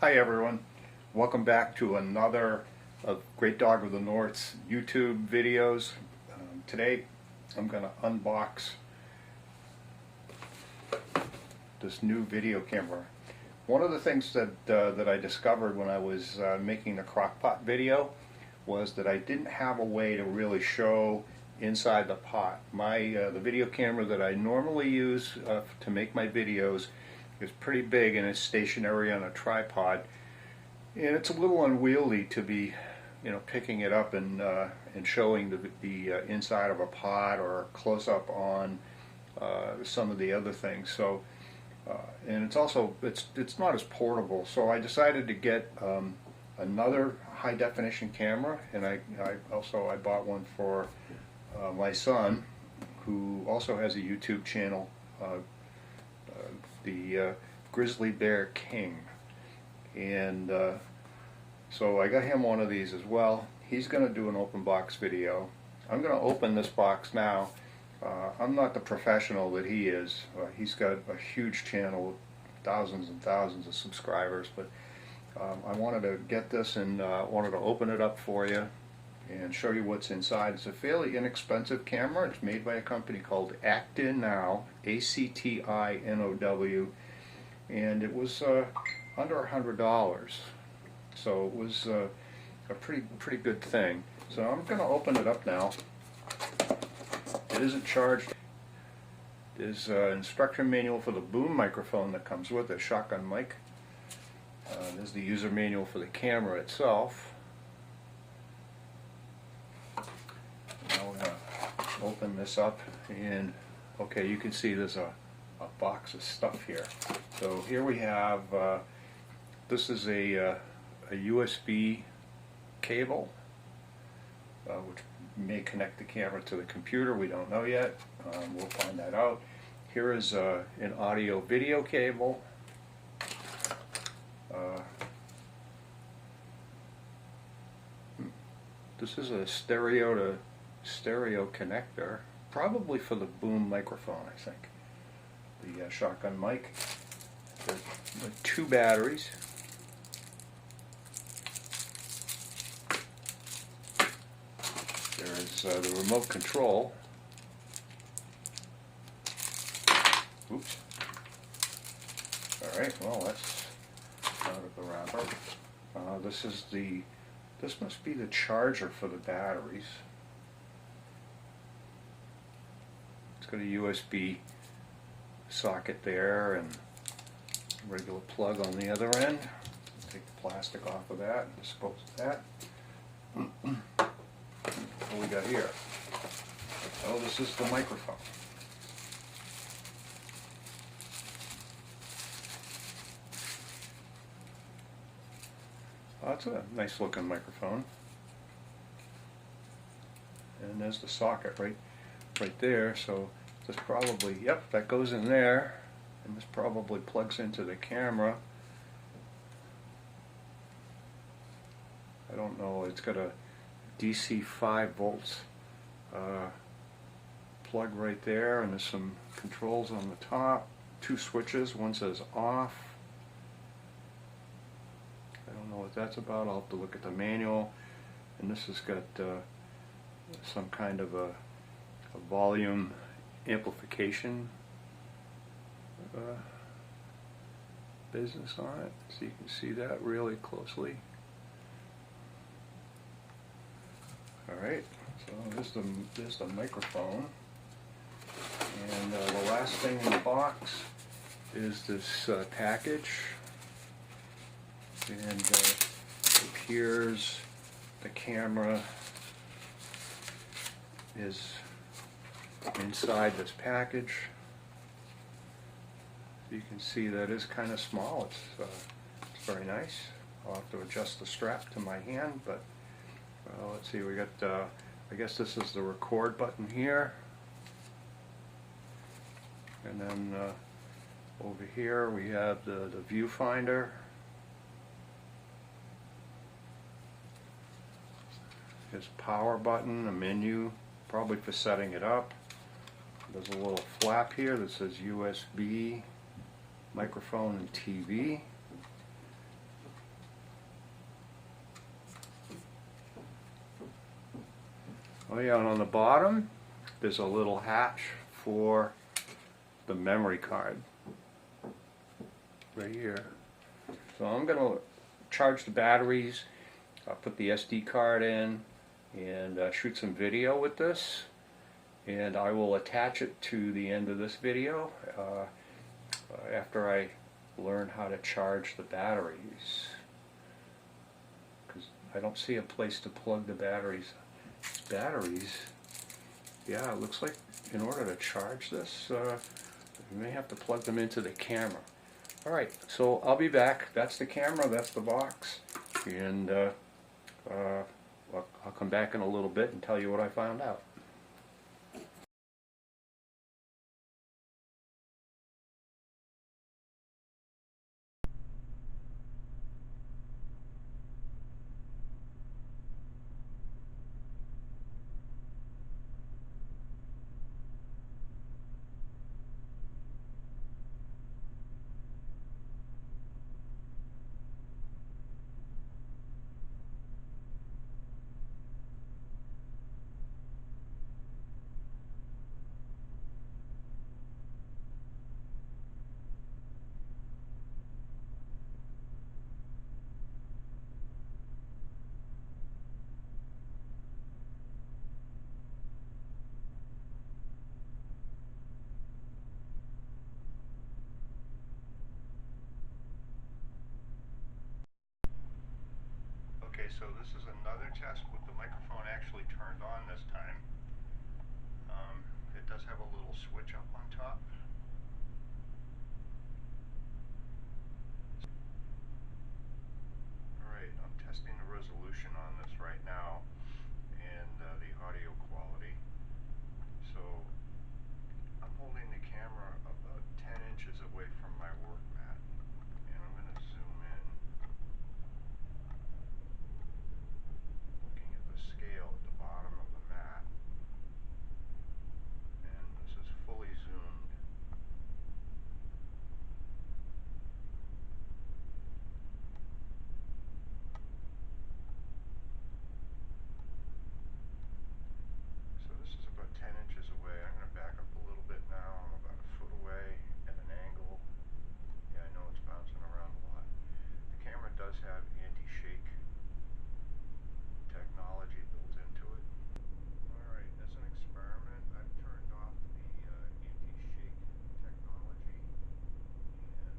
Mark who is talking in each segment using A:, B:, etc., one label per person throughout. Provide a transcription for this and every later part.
A: Hi everyone, welcome back to another of Great Dog of the North's YouTube videos. Today I'm going to unbox this new video camera. One of the things that I discovered when I was making the crockpot video was that I didn't have a way to really show inside the pot. The video camera that I normally use to make my videos is pretty big and it's stationary on a tripod, and it's a little unwieldy to be, picking it up and showing the inside of a pot or close up on some of the other things. So, and it's also it's not as portable. So I decided to get another high definition camera, and I bought one for my son, who also has a YouTube channel. The Grizzly Bear King, and so I got him one of these as well. He's going to do an open box video. I'm going to open this box now. I'm not the professional that he is. He's got a huge channel with thousands and thousands of subscribers, but I wanted to get this and wanted to open it up for you and show you what's inside. It's a fairly inexpensive camera. It's made by a company called Actinow, A-C-T-I-N-O-W, and it was under $100. So it was a pretty good thing. So I'm going to open it up now. It isn't charged. There's an instruction manual for the boom microphone that comes with it, shotgun mic. There's the user manual for the camera itself. Now we're going to open this up, and okay, you can see there's a box of stuff here. So here we have, this is a USB cable, which may connect the camera to the computer. We don't know yet. We'll find that out. Here is an audio video cable. This is a stereo to stereo connector, probably for the boom microphone, I think. The shotgun mic. The 2 batteries. There is the remote control. Oops. Alright, well, that's out of the wrapper. This must be the charger for the batteries. It's got a USB socket there and a regular plug on the other end. Take the plastic off of that and dispose of that. What we got here? Oh, this is the microphone. Oh, that's a nice looking microphone. And there's the socket right there. So this probably, yep, that goes in there, and this probably plugs into the camera. I don't know, it's got a DC 5 volts plug right there, and there's some controls on the top, 2 switches. One says off. I don't know what that's about. I'll have to look at the manual. And this has got some kind of a volume amplification business on it, so you can see that really closely. Alright, so there's the microphone, and the last thing in the box is this package, and it appears the camera is inside this package. You can see that is kind of small. It's very nice. I'll have to adjust the strap to my hand, but let's see, we got, I guess this is the record button here, and then over here we have the viewfinder. His power button, a menu, probably for setting it up. There's a little flap here that says USB, microphone, and TV. Oh yeah, and on the bottom there's a little hatch for the memory card right here. So I'm going to charge the batteries, put the SD card in, and shoot some video with this, and I will attach it to the end of this video after I learn how to charge the batteries, because I don't see a place to plug the batteries. Yeah, it looks like in order to charge this you may have to plug them into the camera. Alright, so I'll be back. That's the camera, that's the box, and I'll come back in a little bit and tell you what I found out. Okay, so this is another test with the microphone actually turned on this time. It does have a little switch up on top. Alright, I'm testing the resolution on this right now and the audio quality. So I'm holding the camera about 10 inches away from my work mat, and I'm going to zoom in, looking at the scale at the bottom of the mat, and this is fully zoomed. So this is about 10 inches away. I'm going to back up a little bit now. I'm about a foot away at an angle. Yeah, I know it's bouncing around a lot. The camera does have anti-shake technology built into it. Alright, as an experiment, I've turned off the anti-shake technology, and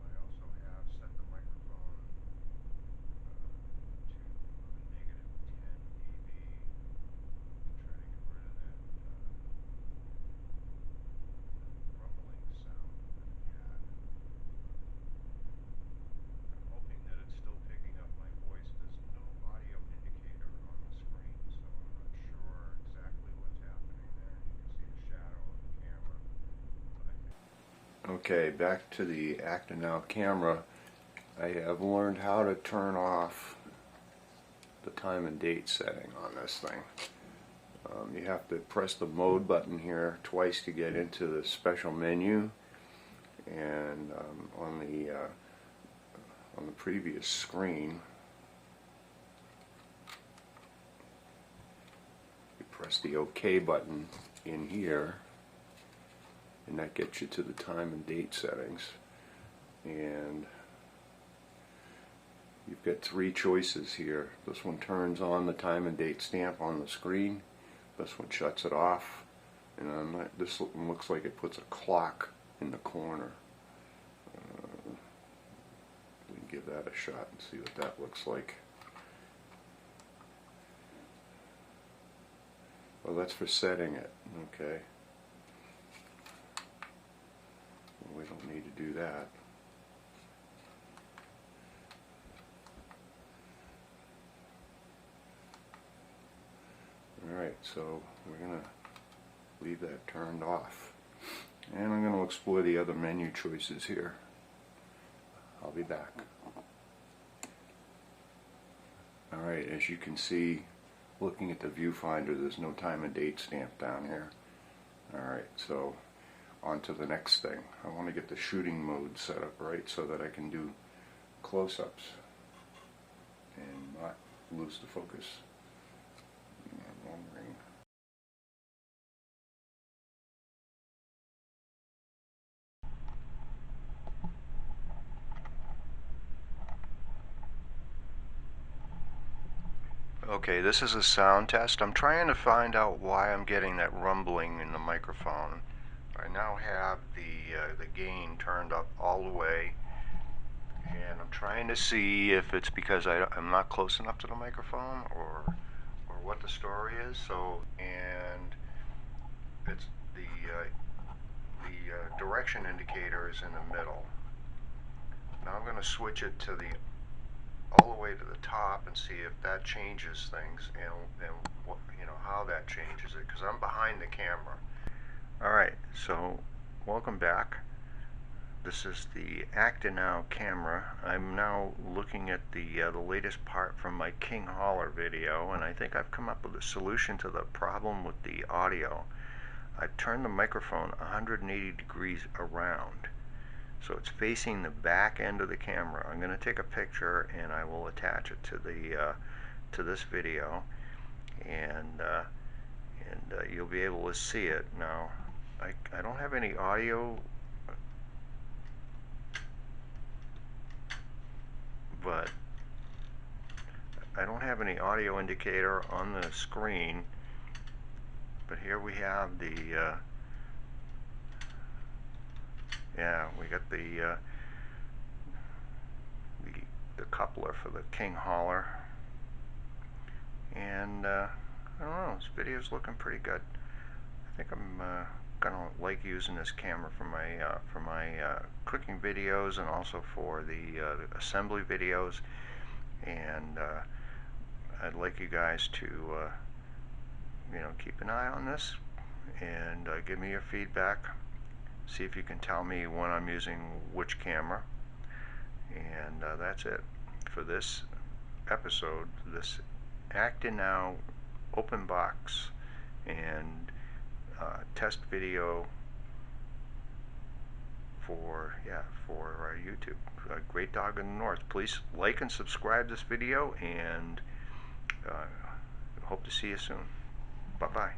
A: I also have set the microphone to negative 10 dB to try to get rid of that rumbling sound that it had. I'm hoping that it's still picking up my voice. There's no audio indicator on the screen, so I'm not sure exactly what's happening there. You can see the shadow of the camera. But I think... Okay, back to the Actinow camera. I have learned how to turn off the time and date setting on this thing. You have to press the mode button here twice to get into the special menu, and on the previous screen you press the OK button in here, and that gets you to the time and date settings, and you've got three choices here. This one turns on the time and date stamp on the screen. This one shuts it off, and this one looks like it puts a clock in the corner. We can give that a shot and see what that looks like. Well, that's for setting it. Okay. Well, we don't need to do that. Alright, so we're going to leave that turned off. And I'm going to explore the other menu choices here. I'll be back. Alright, as you can see, looking at the viewfinder, there's no time and date stamp down here. Alright, so on to the next thing. I want to get the shooting mode set up right so that I can do close-ups and not lose the focus. Long ring. Okay, this is a sound test. I'm trying to find out why I'm getting that rumbling in the microphone. I now have the gain turned up all the way, and I'm trying to see if it's because I'm not close enough to the microphone, or what the story is. So, and it's the direction indicator is in the middle. Now I'm going to switch it to the all the way to the top and see if that changes things, and what, how that changes it, because I'm behind the camera. Alright, so welcome back. This is the Actinow Camera. I'm now looking at the latest part from my King Holler video, and I think I've come up with a solution to the problem with the audio. I've turned the microphone 180 degrees around, so it's facing the back end of the camera. I'm going to take a picture and I will attach it to the to this video, and you'll be able to see it. Now, I don't have any audio, but I don't have any audio indicator on the screen. But here we have the yeah, we got the coupler for the King Holler, and I don't know, this video's looking pretty good. I think I'm gonna like using this camera for my cooking videos, and also for the assembly videos. And I'd like you guys to keep an eye on this, and give me your feedback. See if you can tell me when I'm using which camera. And that's it for this episode, this Actinow open box and test video for YouTube. Great Dog in the North. Please like and subscribe this video, and hope to see you soon. Bye bye.